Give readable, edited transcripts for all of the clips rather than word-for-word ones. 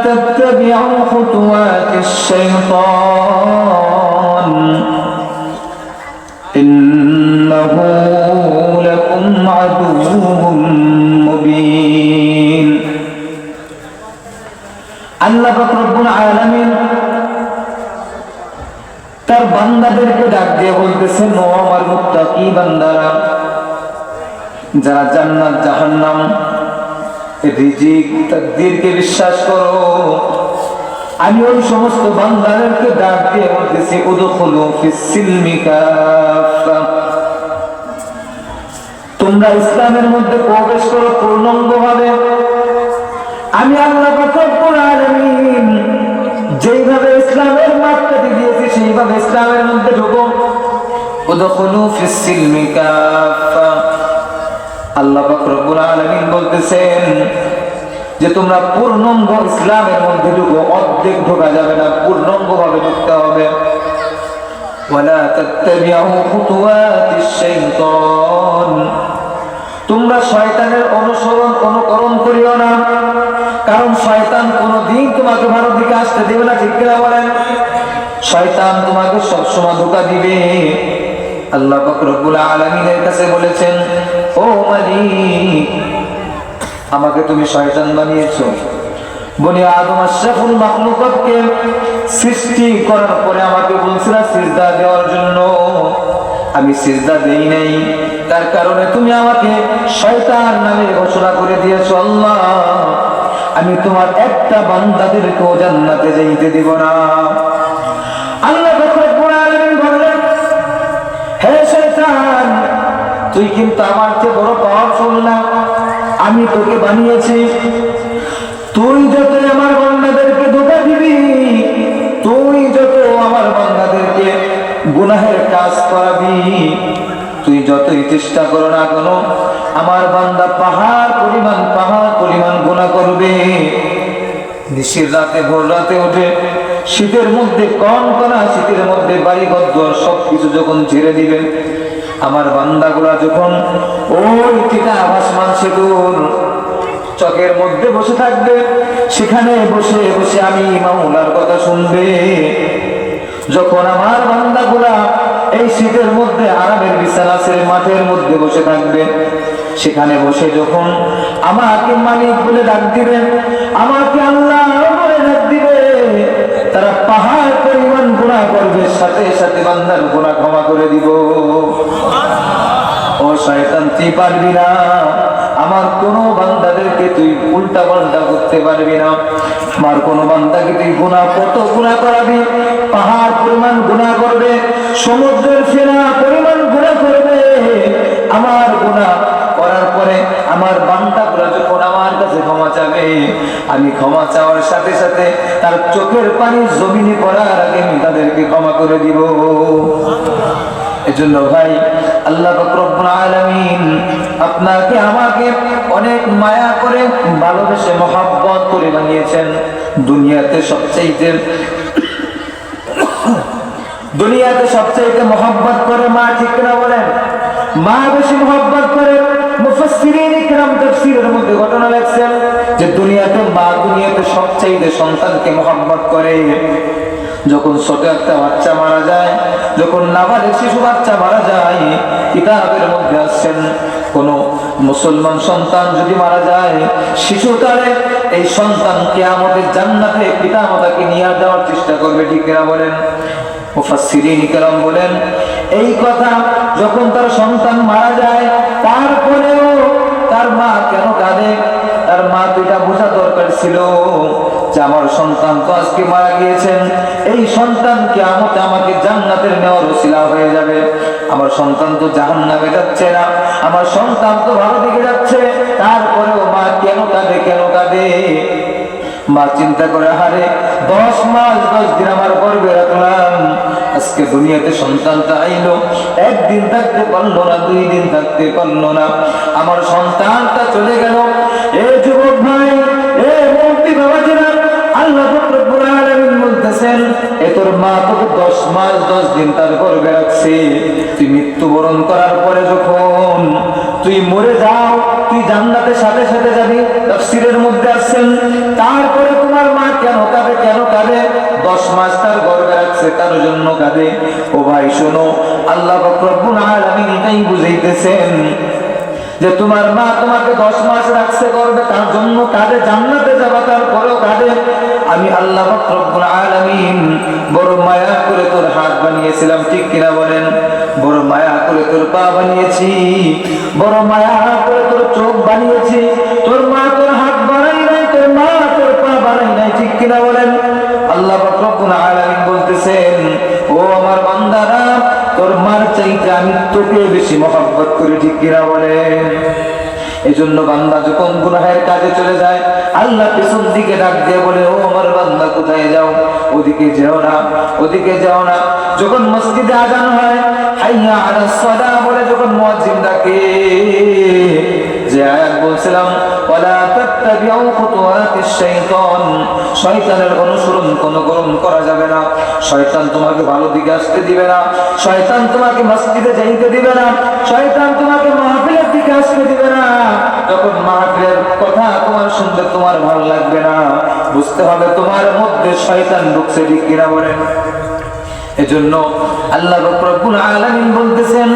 تتبعوا خطوات الشيطان إنه لكم عدو مبين আল্লাহ রব্বুল আলামিন তার বান্দাদেরকে ডাক দিয়ে বলতেছেন, ও আমার মুত্তাকি বান্দারা, যারা জান্নাত জাহান্নাম রিজিক তাকদীরকে বিশ্বাস করো, আমি ওই সমস্ত বান্দাদেরকে ডাক দিয়ে বলতেছি, উদখুলু ফিস সিলমি কাফা, তোমরা ইসলামের মধ্যে প্রবেশ করো পূর্ণাঙ্গভাবে। আমি আল্লাহ রব্বুল আলামিন যেইভাবে ইসলামের মাপকাঠি দিয়েছি সেইভাবে ইসলামের মধ্যে ঢুকো। উদখুলু ফিস সিলমি কাফা, আল্লাহ রব্বুল আলামিন বলতেছেন যে তোমরা পূর্ণাঙ্গ ইসলামের মধ্যে ঢুকো, অর্ধেক ঢোকা যাবে না, পূর্ণাঙ্গভাবে ঢুকতে হবে। ওয়ালা তাত্তাবিউ খুতুওয়াতিশ শাইতান, তোমরা শয়তানের অনুকরণ করিও না, কারণ শয়তান কোনদিন তোমাকে ভালো দিকে আসতে দেবে না, ঠিক কিনা বলেন? শয়তান তোমাকে সবসময় ধোঁকা দিবে। আল্লাহ পাক রব্বুল আলামিনের কাছে বলেছেন, ও মালিক, আমাকে তুমি শয়তান বানিয়েছো। বনি আদম আশরাফুল মাখলুকাতকে সৃষ্টি করার পরে আমাকে বলছিলা সিজদা দেওয়ার জন্য, আমি সিজদা দেই নাই, তার কারণে তুমি আমাকে শয়তান নামে ঘোষণা করে দিয়েছো। আল্লাহ, আমি তোমার একটা বান্দাদেরকেও জান্নাতে যেতে দিব না। আল্লাহ রব্বুল আলামিন বললেন, হে শয়তান, তুই কিন্তু আমার চেয়ে বড় পাওয়ারফুল না, আমি তোকে বানিয়েছি। তুই যত আমার বান্দাদেরকে ধোঁকা দিবি, তুই যত আমার বান্দাদেরকে গুনাহের কাজ করাবি, তুই যতই চেষ্টা করো না কেন, আমার বান্দা পাহাড় পরিমাণ গুনাহ করবে। নিশির রাতে ভোর রাতে উঠে শীতের মধ্যে কনকনা শীতের মধ্যে বাড়িঘর সবকিছু যখন ঝেড়ে দিবে, আমার বান্দাগুলা যখন ওই টিটা আসমান সেতুর চকের মধ্যে বসে থাকবে, সেখানে বসে বসে আমি মাওলার কথা শুনবে। যখন আমার বান্দাগুলা এই শীতের মধ্যে আরামের বিছানার মাঠের মধ্যে বসে থাকবে, সেখানে বসে যখন আমাকে মালিক বলে ডাক দিবে, আমাকে আল্লাহ বলে ডাক দিবে, তারা পাহাড় পরিমাণ গুনাহ করবে, সাথে সাথে বান্দার গুনাহ ক্ষমা করে দিব। ও শয়তান, তুই পারবি না, আমার কোন বান্দাদেরকে তুই উল্টা পাল্টা করতে পারবি না। আমার কোন বান্দাকে তুই কত গুনাহ করাবি, পাহাড় পরিমাণ গুনাহ করবে, সমুদ্রের ফেনা পরিমাণ গুনাহ করবে। আমার গুনাহ করার পরে আমার বান্দাগুলো যখন আমার কাছে ক্ষমা চাবে, আমি ক্ষমা চাওয়ার সাথে সাথে তার চোখের পানি জমিনে পড়ার আগে আমি তাদেরকে ক্ষমা করে দিব। এজন্য ভাই, আল্লাহ পাক রব্বুল আলামিন আপনাকে আমাকে অনেক মায়া করে ভালোবেসে মহব্বত করে বানিয়েছেন। দুনিয়াতে সবচাইতে মহব্বত করে মা, ঠিক না বলেন? মা বেশি মহব্বত করে। মুফাসসিরিন ইকরাম তাফসীরের মধ্যে ঘটনা লেখছেন যে দুনিয়াতে সবচাইতে সন্তানকে মহব্বত করে। যখন ছোট একটা বাচ্চা মারা যায়, যখন নাবালিগ শিশু বাচ্চা মারা যায়, কিতাবের মধ্যে আসছেন কোন মুসলমান সন্তান যদি মারা যায়, শিশুকালে এই সন্তান কিয়ামতের জান্নাতে পিতামাতাকে নিয়ে যাওয়ার চেষ্টা করবে, ঠিক কিনা বলেন? মুফাসসিরিন ইকরাম বলেন, এই কথা যখন তার সন্তান মারা যায়, তারপরেও তার মা কেন কাঁদে? তার মা দুইটা বোঝা দরকার ছিল যে আমার সন্তান তো আজকে মারা গিয়েছেন, এই সন্তান কিয়ামতে আমাকে জান্নাতের নেওয়ার ওসিলা হয়ে যাবে। আমার সন্তান তো জাহান্নামে যাচ্ছে না, আমার সন্তান তো ভালো দিকে যাচ্ছে, তারপরেও মা কেন কাঁদে? মা চিন্তা করে, হারে 10 মাস 10 দিন আমার গর্ভে রাখলাম, আজকে দুনিয়াতে সন্তানটা আইলো, একদিন থাকতে পারলো না, 2 দিন থাকতে পারলো না, আমার সন্তানটা চলে গেল। এ যুবক ভাই, এ মুক্তি বাবাজিরা, আল্লাহ রব্বুল আলামিন বলতেছেন, এ তোর মা তোকে 10 মাস 10 দিন তার গর্ভে রাখছে, তুই মৃত্যুবরণ করার পরে যখন তুই মরে যাও, তুই জান্নাতের সাথে সাথে যাবি। তাফসীরের মধ্যে আছেন তারপরে তোমার মা কেন কাঁদে, কেন কাঁদে? 10 মাস তার গর্ভে রাখছে, তার জন্য কাঁদে। ও ভাই শোনো, আল্লাহ পাক রব্বুল আলামিন এটাই বুঝাইতেছেন যে তোমার মা তোমাকে 10 মাস রাখছে গর্ভে, তার জন্য কাঁদে, জান্নাতে যাবা তারপরেও কাঁদে। আমি আল্লাহ পাক রব্বুল আলামিন বড় মায়া করে তোর হাত বানিয়েছিলাম, ঠিক কিনা বলেন? বড় মায়া করে তোর পা বানিয়েছি, বড় মায়া করে তোর চোখ বানিয়েছি। তোর মা তোর হাত বানাই নাই, তোর মা তোর পা বানাই নাই, ঠিক কিনা বলেন? আল্লাহ পাক রব্বুল আলামিন বলতেছেন, ও আমার বান্দারা, তোর মার চাইতে আমি তোকে বেশি মহব্বত করি, ঠিক কিনা বলেন? এজন্য বান্দা যখন গুনাহের কাজে চলে যায়, আল্লাহ পিছন দিকে ডাক দিয়ে বলে, ও আমার বান্দা কোথায় যাও? ওদিকে যেও না, ওদিকে যেও না। যখন মসজিদে আজান হয়, হাইয়া আলাস সালাহ বলে যখন মুয়াজ্জিন ডাকে, যে আয়াত বলছিলাম, ওয়ালা তাত্তাবিউ খুতুওয়াতিশ শাইতান, শয়তানের অনুসরণ কোন করা যাবে না। শয়তান তোমাকে ভালো দিকে আসতে দিবে না, শয়তান তোমাকে মসজিদে যাইতে দিবে না, শয়তান তোমাকে মাহফিলের দিকে আসতে দিবে না। যখন মাহফিলের কথা তোমার শুনতে তোমার ভালো লাগবে না, বুঝতে হবে তোমার মধ্যে শয়তান ঢুকছে, ঠিক কিনা বলেন? এজন্য আল্লাহ রব্বুল আলামিন বলতেছেন,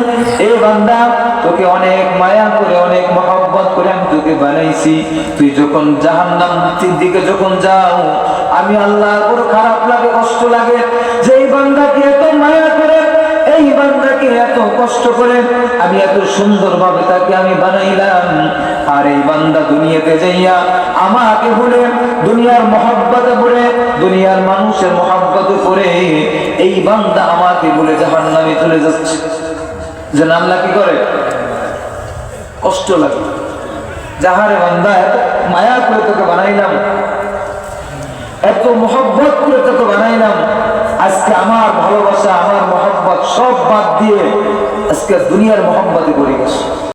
এ বান্দা, তোকে অনেক মায়া করে, অনেক মহব্বত করে আমি তোকে বানাইছি। তুই যখন জাহান্নামের দিকে যখন যাও, আমি আল্লাহর বড় খারাপ লাগে, কষ্ট লাগে যে এই বান্দাকে এত মায়া করে, এই বান্দাকে এত কষ্ট করে আমি এত সুন্দরভাবে তাকে আমি বানাইলাম, আর এই বান্দা দুনিয়াতে যাইয়া আমাকে ভুলে, দুনিয়ার মহব্বতে ভুলে, দুনিয়ার মানুষের মহব্বতে পড়ে এই বান্দা আমাকে ভুলে জাহান্নামে চলে যাচ্ছে। যে আল্লাহ কি করে? কষ্ট লাগে। যাহারে বান্দা, এত মায়া করে তোকে বানাইলাম, এত মহব্বত করে তোকে বানাইলাম, আজকে আমার ভালোবাসা, আমার মহব্বত সব বাদ দিয়ে আজকে দুনিয়ার মহব্বতে পড়ে গেছে।